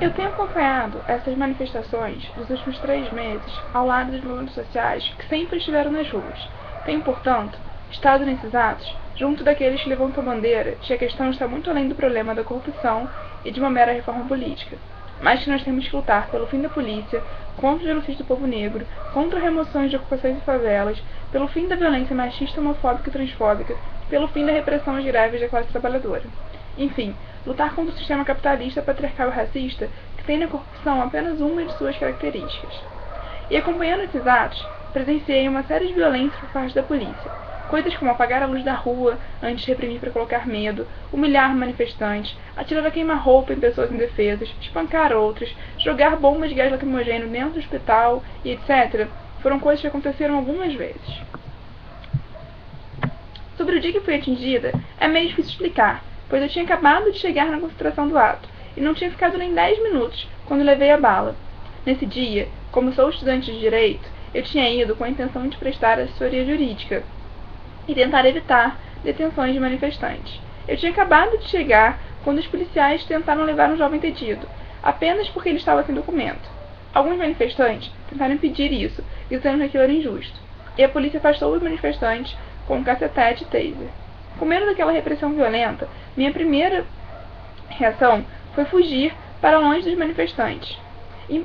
Eu tenho acompanhado essas manifestações dos últimos 3 meses ao lado dos movimentos sociais que sempre estiveram nas ruas. Tenho, portanto, estado nesses atos junto daqueles que levantam a bandeira de que a questão está muito além do problema da corrupção e de uma mera reforma política, mas que nós temos que lutar pelo fim da polícia, contra o genocídio do povo negro, contra remoções de ocupações e favelas, pelo fim da violência machista, homofóbica e transfóbica, pelo fim da repressão às greves da classe trabalhadora. Enfim, lutar contra o sistema capitalista, patriarcal e racista que tem na corrupção apenas uma de suas características. E acompanhando esses atos, presenciei uma série de violências por parte da polícia. Coisas como apagar a luz da rua antes de reprimir para colocar medo, humilhar manifestantes, atirar a queima-roupa em pessoas indefesas, espancar outras, jogar bombas de gás lacrimogêneo dentro do hospital e etc. Foram coisas que aconteceram algumas vezes. Sobre o dia que fui atingida, é meio difícil explicar, pois eu tinha acabado de chegar na concentração do ato, e não tinha ficado nem 10 minutos quando levei a bala. Nesse dia, como sou estudante de Direito, eu tinha ido com a intenção de prestar assessoria jurídica e tentar evitar detenções de manifestantes. Eu tinha acabado de chegar quando os policiais tentaram levar um jovem detido, apenas porque ele estava sem documento. Alguns manifestantes tentaram impedir isso, dizendo que aquilo era injusto, e a polícia afastou os manifestantes com um cacetete e taser. Com medo daquela repressão violenta, minha primeira reação foi fugir para longe dos manifestantes.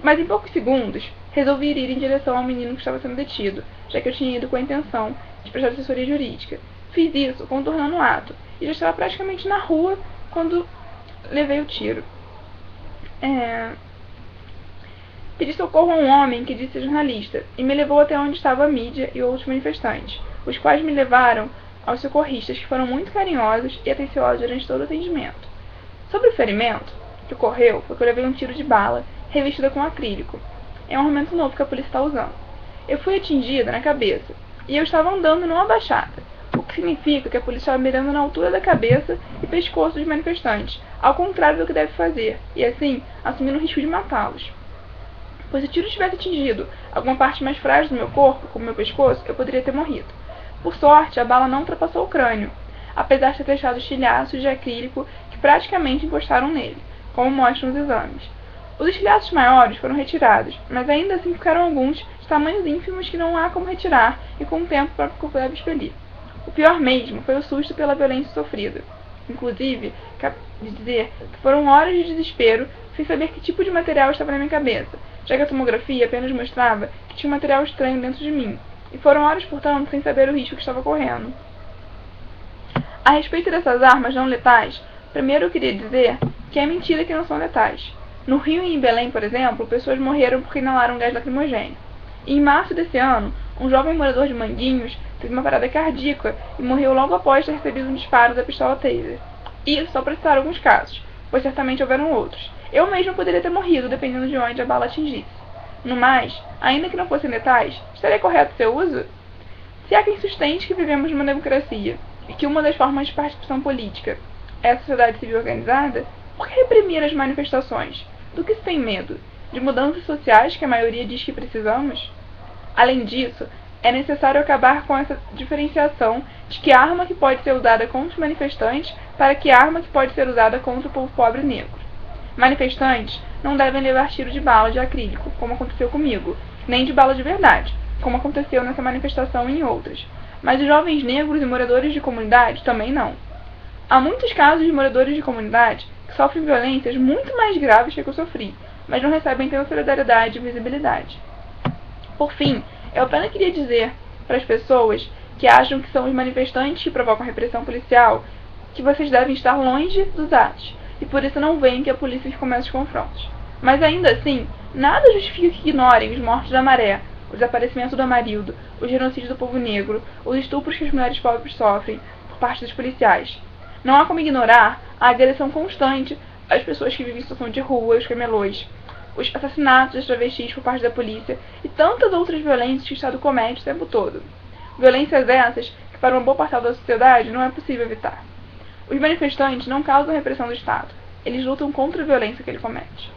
Mas em poucos segundos, resolvi ir em direção ao menino que estava sendo detido, já que eu tinha ido com a intenção de prestar assessoria jurídica. Fiz isso contornando o ato, e já estava praticamente na rua quando levei o tiro. Pedi socorro a um homem que disse ser jornalista, e me levou até onde estava a mídia e outros manifestantes, os quais me levaram aos socorristas, que foram muito carinhosos e atenciosos durante todo o atendimento. Sobre o ferimento que ocorreu, foi que eu levei um tiro de bala revestida com acrílico. É um armamento novo que a polícia está usando. Eu fui atingida na cabeça, e eu estava andando numa baixada, o que significa que a polícia estava mirando na altura da cabeça e pescoço dos manifestantes, ao contrário do que deve fazer, e assim, assumindo o risco de matá-los. Pois se o tiro tivesse atingido alguma parte mais frágil do meu corpo, como meu pescoço, eu poderia ter morrido. Por sorte, a bala não ultrapassou o crânio, apesar de ter deixado estilhaços de acrílico que praticamente encostaram nele, como mostram os exames. Os estilhaços maiores foram retirados, mas ainda assim ficaram alguns de tamanhos ínfimos que não há como retirar e com o tempo o próprio corpo deve expelir. O pior mesmo foi o susto pela violência sofrida. Inclusive, cabe dizer que foram horas de desespero sem saber que tipo de material estava na minha cabeça, já que a tomografia apenas mostrava que tinha um material estranho dentro de mim, e foram horas, portanto, sem saber o risco que estava correndo. A respeito dessas armas não letais, primeiro eu queria dizer que é mentira que não são letais. No Rio e em Belém, por exemplo, pessoas morreram porque inalaram gás lacrimogêneo. E em março desse ano, um jovem morador de Manguinhos teve uma parada cardíaca e morreu logo após ter recebido um disparo da pistola taser. E só para citar alguns casos, pois certamente houveram outros. Eu mesmo poderia ter morrido, dependendo de onde a bala atingisse. No mais, ainda que não fossem letais, estaria correto seu uso? Se há quem sustente que vivemos numa democracia e que uma das formas de participação política é a sociedade civil organizada, por que reprimir as manifestações? Do que se tem medo? De mudanças sociais que a maioria diz que precisamos? Além disso, é necessário acabar com essa diferenciação de que arma que pode ser usada contra os manifestantes para que arma que pode ser usada contra o povo pobre e negro. Manifestantes não devem levar tiro de bala de acrílico, como aconteceu comigo, nem de bala de verdade, como aconteceu nessa manifestação e em outras. Mas os jovens negros e moradores de comunidade também não. Há muitos casos de moradores de comunidade que sofrem violências muito mais graves que a que eu sofri, mas não recebem tanta solidariedade e visibilidade. Por fim, eu apenas queria dizer para as pessoas que acham que são os manifestantes que provocam repressão policial que vocês devem estar longe dos atos, e por isso não veem que a polícia comece os confrontos. Mas ainda assim, nada justifica que ignorem os mortos da Maré, o desaparecimento do Amarildo, o genocídio do povo negro, os estupros que as mulheres pobres sofrem por parte dos policiais. Não há como ignorar a agressão constante às pessoas que vivem em situação de rua, os camelôs, os assassinatos das travestis por parte da polícia e tantas outras violências que o Estado comete o tempo todo. Violências essas que para uma boa parcela da sociedade não é possível evitar. Os manifestantes não causam a repressão do Estado, eles lutam contra a violência que ele comete.